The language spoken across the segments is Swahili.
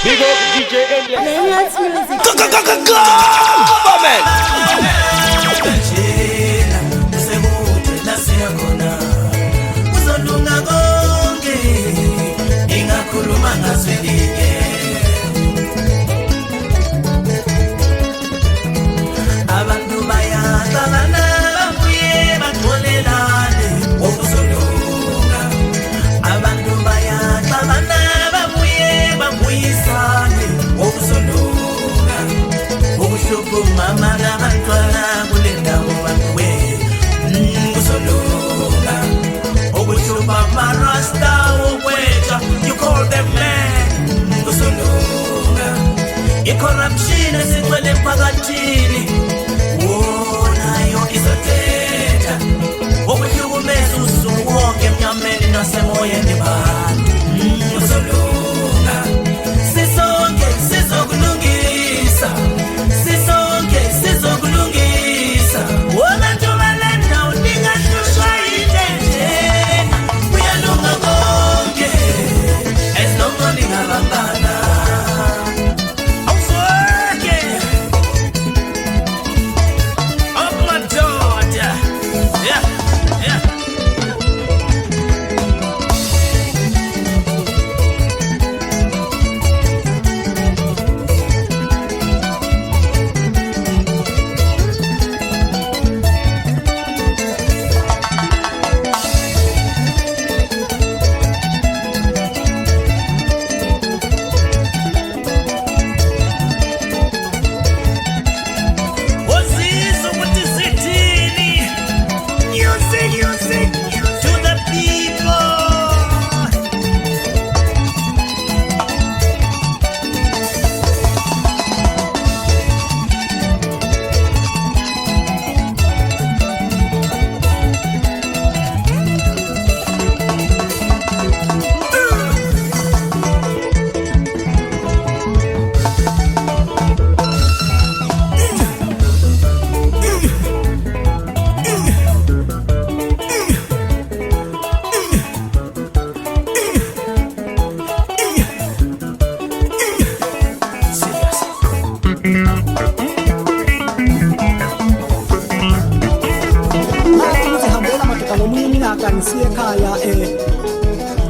Big up DJ Endless. Let's music. Government. Mama gabantwana kulendawo bakwe ngusolola okushuba marasta okweja you call them man ngusolola icorruption esigcwele phakathini wonayo izothetha okuhlukumeza usuku wonke emnyameni nasemoyeni bantu ngusolola sisonke sizokulungisa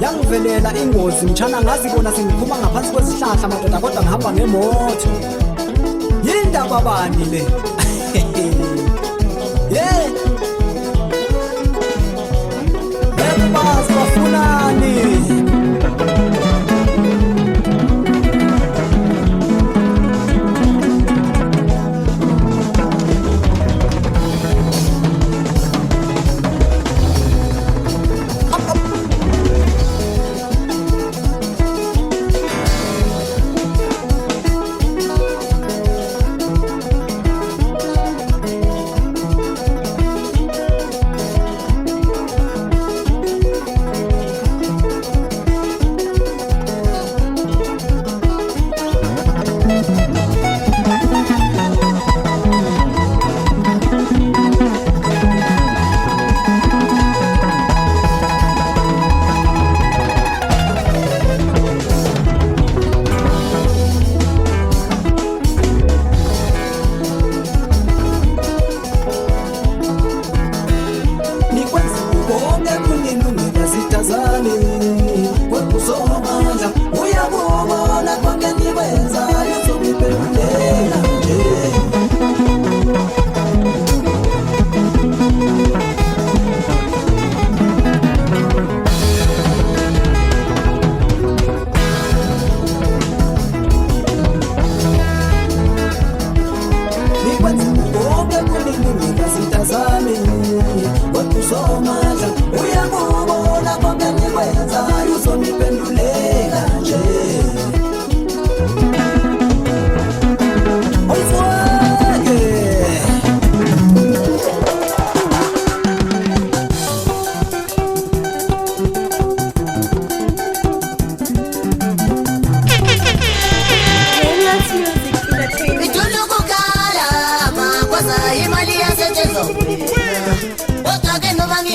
yangivelela ingozi mtshana ngazibona sengiphuma ngaphansi kwesihlahla madoda kodwa ngihamba ngemoto yindaba bani le yeah ebazi bafunani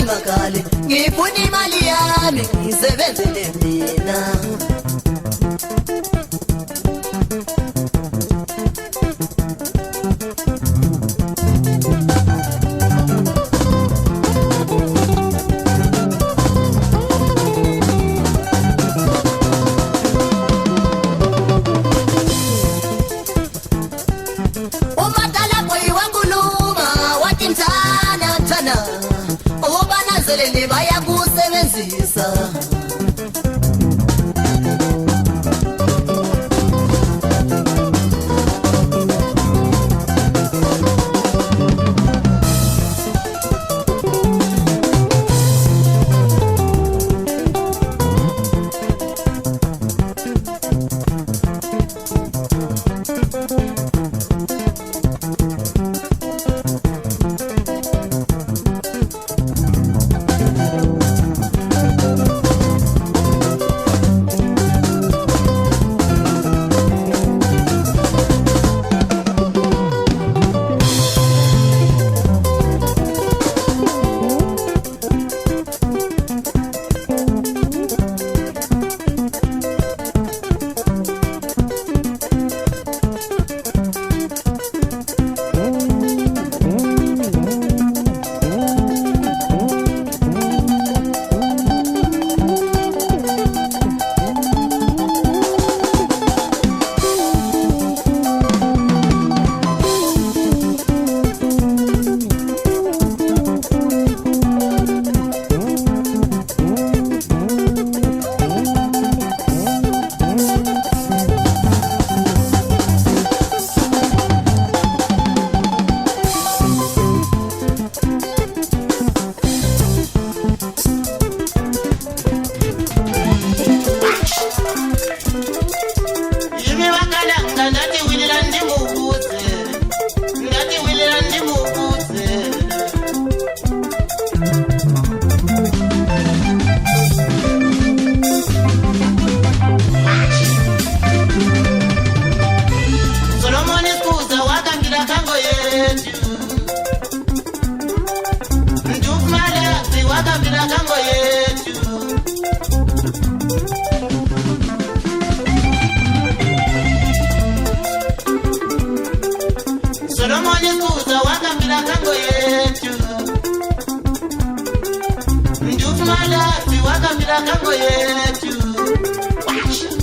Makale, ngifuna imali yami ngisebenzele mina. Malazi wakafila kango yetu. Washa.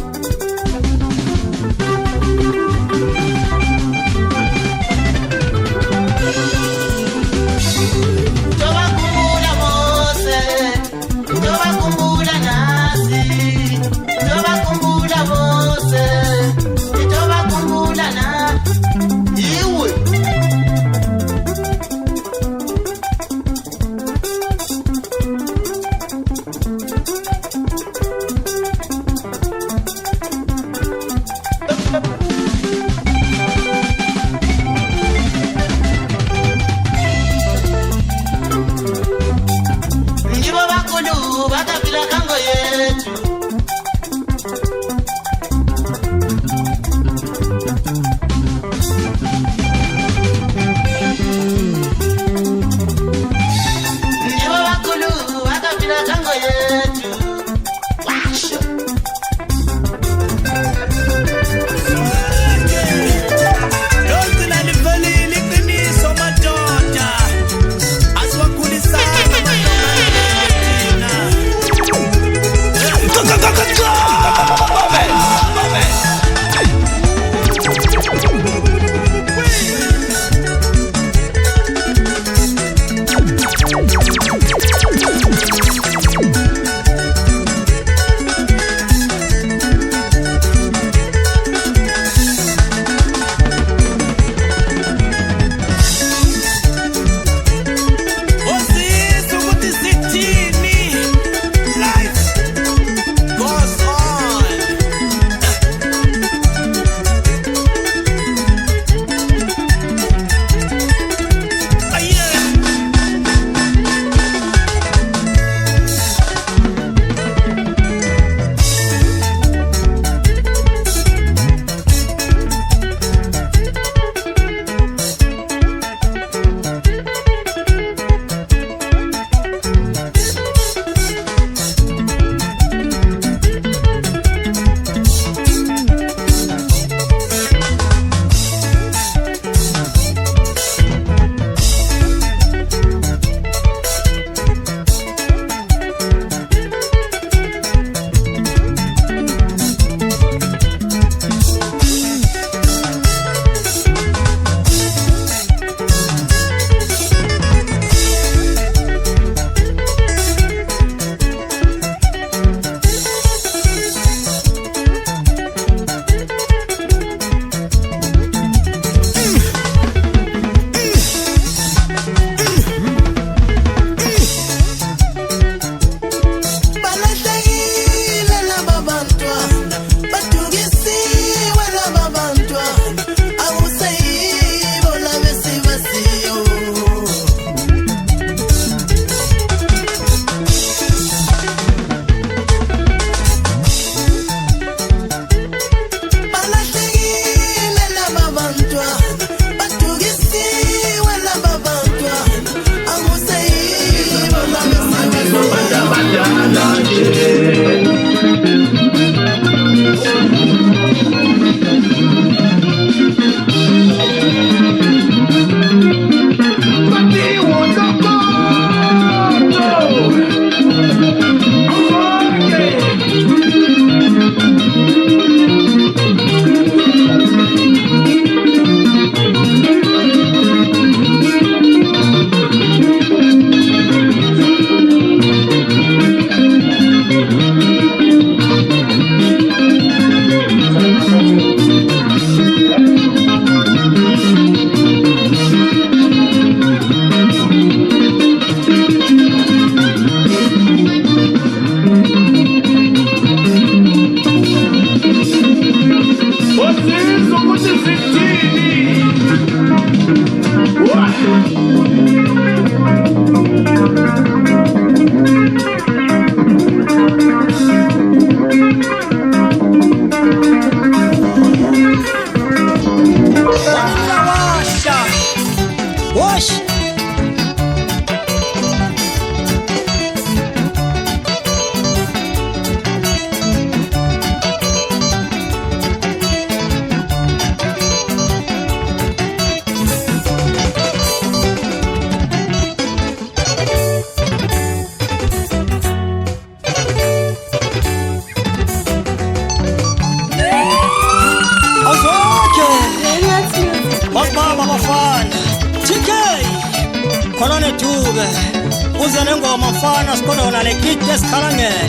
Zimbabwe uze nengoma mfana sikhona nekiti esikhalangene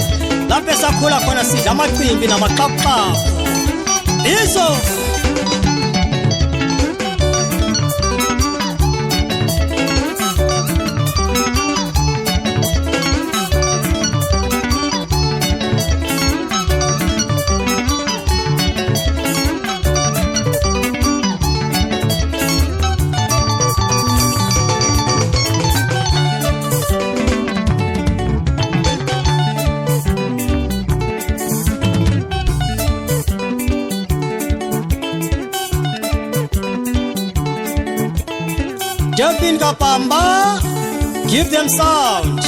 lapho esakhula khona sidla amaqimbi namaqaqaqa izo Jumping Kapamba, give them sound.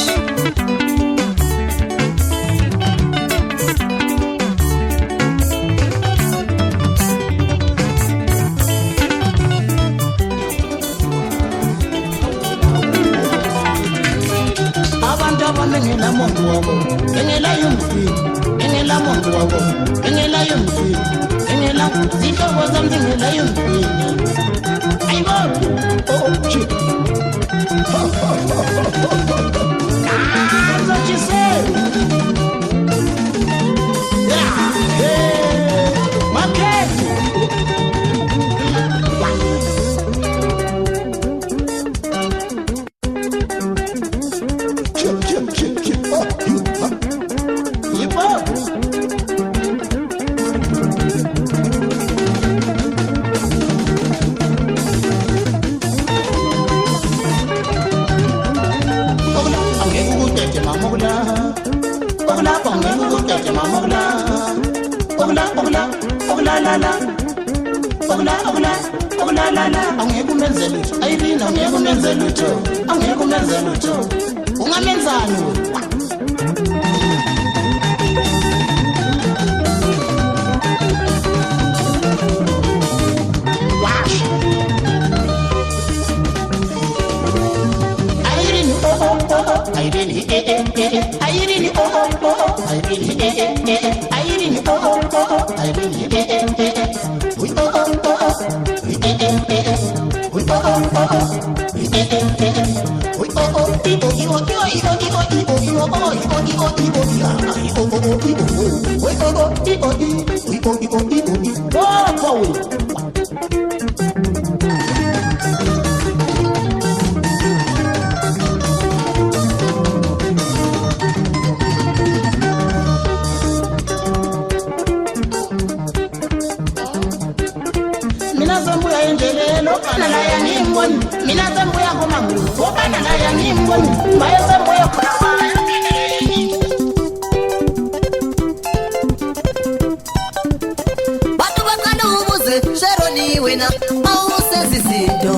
Abantu abamengela mongo wabo, engela yumfi, engela mongo wabo, engela yumfi, engela zihlobo zami zingela yumfi. Ayibo, oh shit. That's what you say. Yeah, hey, my cat. Angeke umenze lutho ayibina angeke umenze lutho angeke umenze lutho ungamenzani wash ayini ayini ayini ayini mina zambu ya ngoma nguvu obana la ya nyimbo bayo zambu ya kurama Bantu bakana umuze Sheroni wena mause zizinto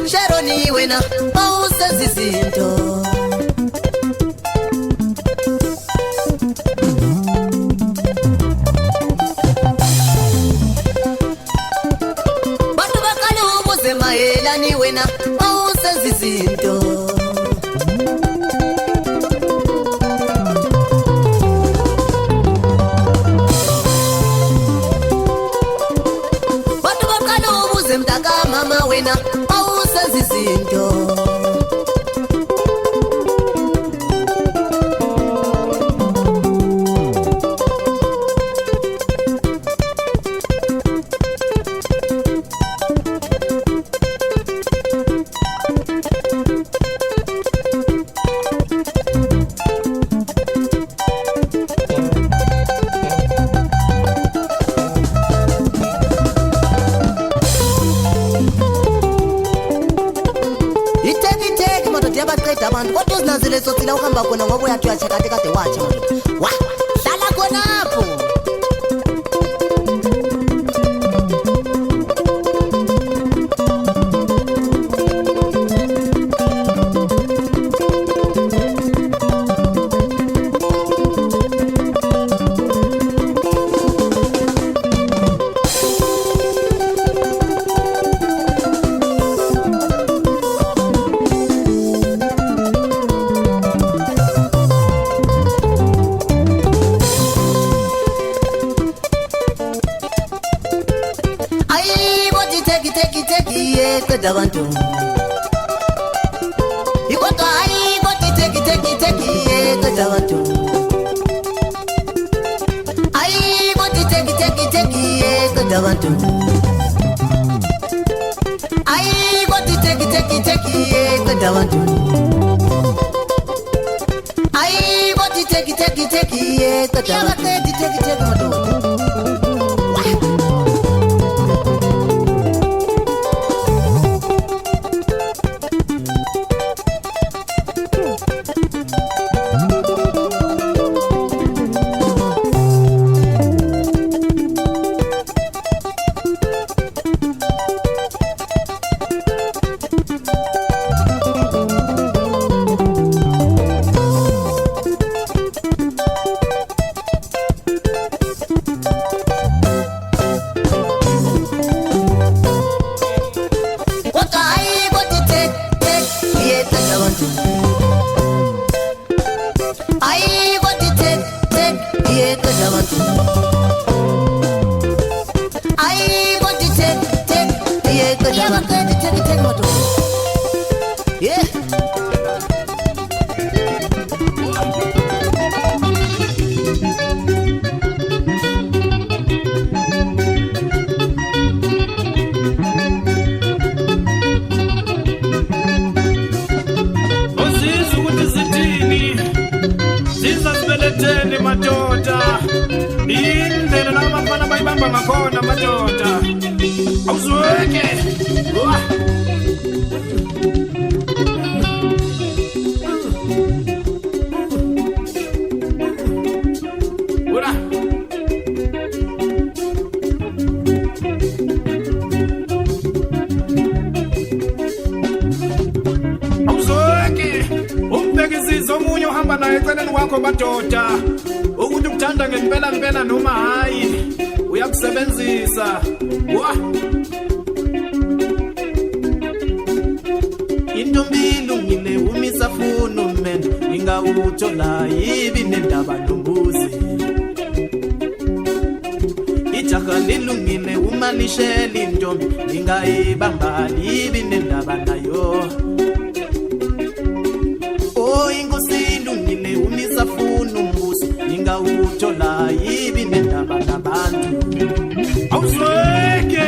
Sheroni wena mause zizinto Bantu bakana umuze maelani wena mause zizinto Bantu bakana umuze mtaka mama wena zizinto abantu kodwa uzinanzele sothila uhamba khona ngoba uyathi uyacheka kade wathi manje wa hlala khona apho eqeda abantu ikodwa hayi kodwa teki eqeda abantu hayi kodwa teki eqeda abantu hayi kodwa teki eqeda abantu hayi kodwa teki eqeda abantu Makona madoda awuzweke ura awuzweke umbekisizo omunye uhamba naye eceleni kwakho madoda ukuthi ukuthanda ngempela noma hayi uyakusebenzisa wa intombi ilungile umisafuna umene ingawuthola yibi nendaba nombuzi ijaha lilungile umalishela intombi ingayibamba yibi nendaba nayo oh inkosi ilungile umisafuna umbuzi ingawuthola yibi nendaba nabantu awuzweke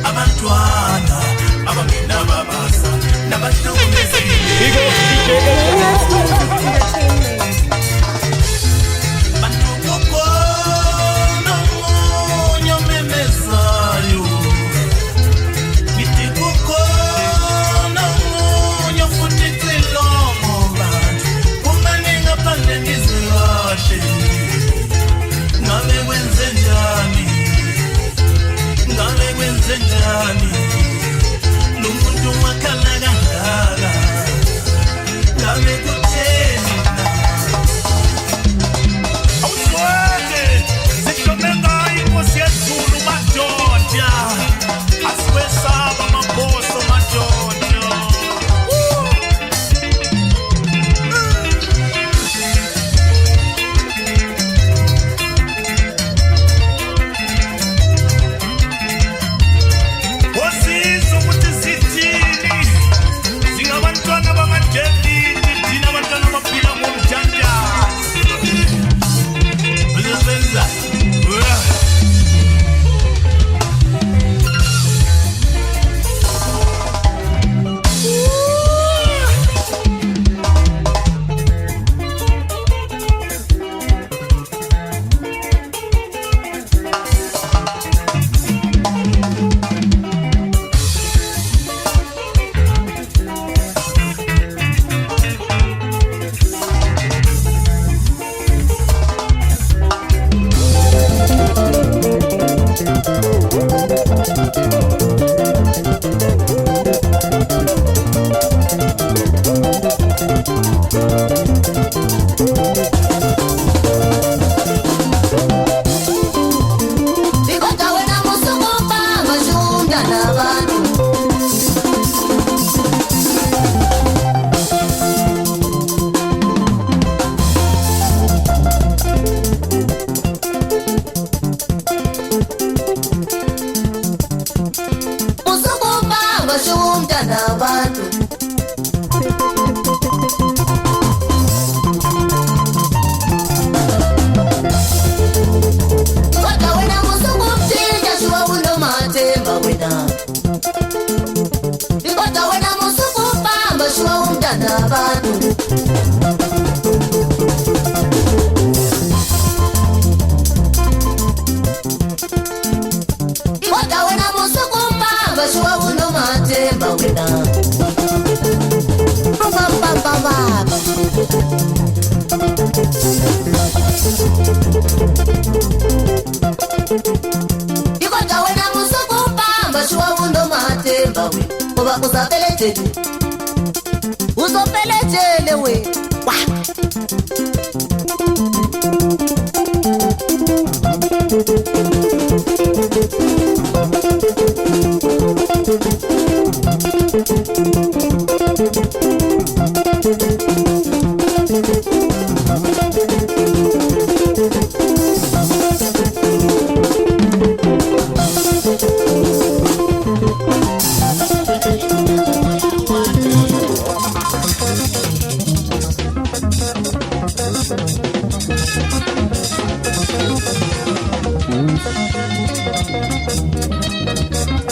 abantwana abangena babasa nabahlukumeza basho umntana abantu. Kodwa wena musukumthinta shuwa unomathemba wena. Kodwa wena musukubamba shuwa umntana abantu. Shuwa unomathemba wena. Kodwa wena musukubamba shuwa unomathemba we. Ngoba uzapelethele. Uzopelethele we. Wah.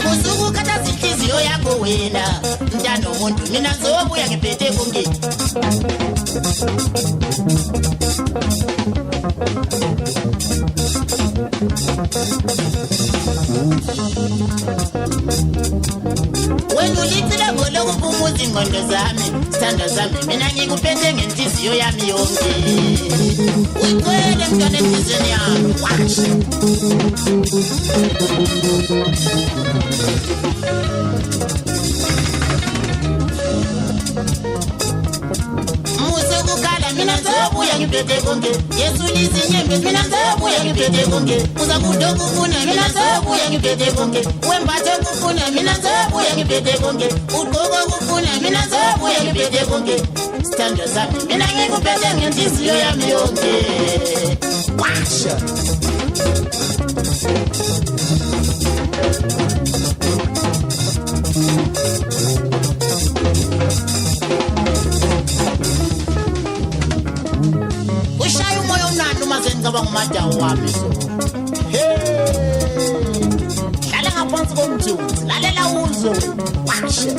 Musuku kata zinhliziyo yakho wena mntana womuntu mina ngizobuya ngiphethe kungeni. Wena ulithile ngolokuphumuza ingqondo zami sithando zami mina ngikuphethe ngenhliziyo yami yonke. Uyigcwele mntwana enhliziyweni yami washe. Musukukhala mina ngizobuya ngiphethe konke. Yesu nizinyembezi mina ngizobuya ngiphethe konke. Uza kudokufuna mina ngizobuya ngiphethe konke. Wembathe kufuna mina ngizobuya ngiphethe konke. Ugqoka kufuna mina ngizobuya ngiphethe konke. Sithando sami mina ngikuphethe ngenhliziyo yami yonke. Washa. Ushaya umoya omnandi uma sengicabanga umadawu wami so. Hlala ngaphansi komthunzi, lalela uzwe washe.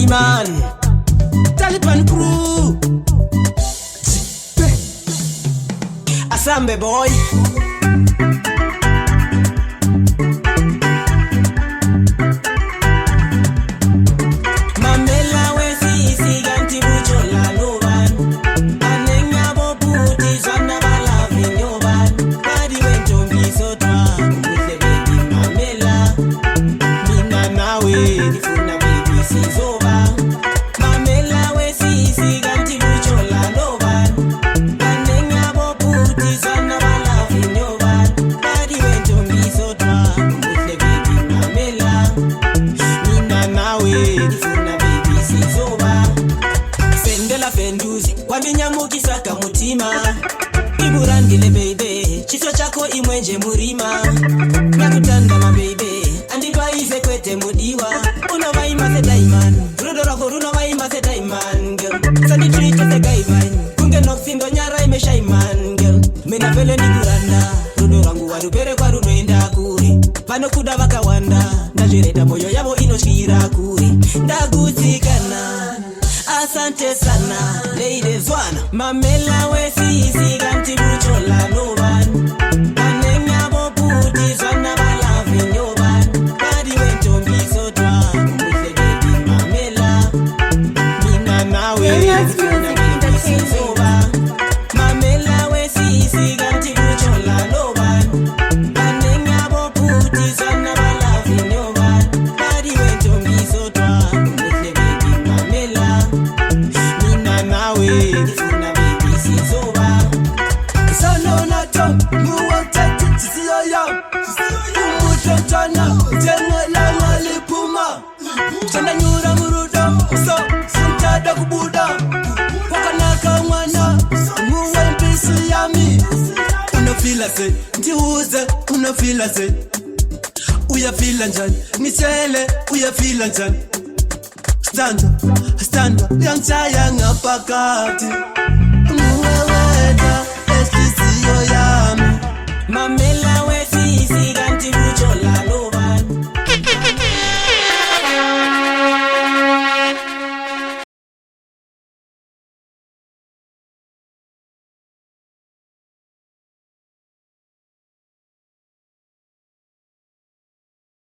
Man, Taliban crew, Asambe boy. Mamela wesi siganti bujola loban, anenga boputi zwana balavi nyoban. Adi wento misotwa, ule baby mamela, mina nawe nifuna baby sizo. Ganti buchola no ban, anenga boputi zwana balavi vakawanda ndazvireta moyo yavo inotyira kure ndagutsikana asante sana leidezwana mamela wesisi kanti kuchola novani vanenyavo kuti zvana valavi nyovani pari wentombisotwa kumuhleketi mamela mina nawe isizova mamela wesisi kanti kuchola novani vanenyavo kuti zvana valavi nyovani pari wentombisotwa kumuhleketi mamela mina nawe ndifuna bibisizova sanonato nguwatete tisiyoya umutotana jengelanga liphuma tandanyura murudo so sintada kubuda wakanaka mwana nguwe mpisi yami unafila se ndiuze unafila se uyafila njani nitshele uyafila njani standa uyangitshaya ngaphakathi nguwe wena esihliziyo yami mamela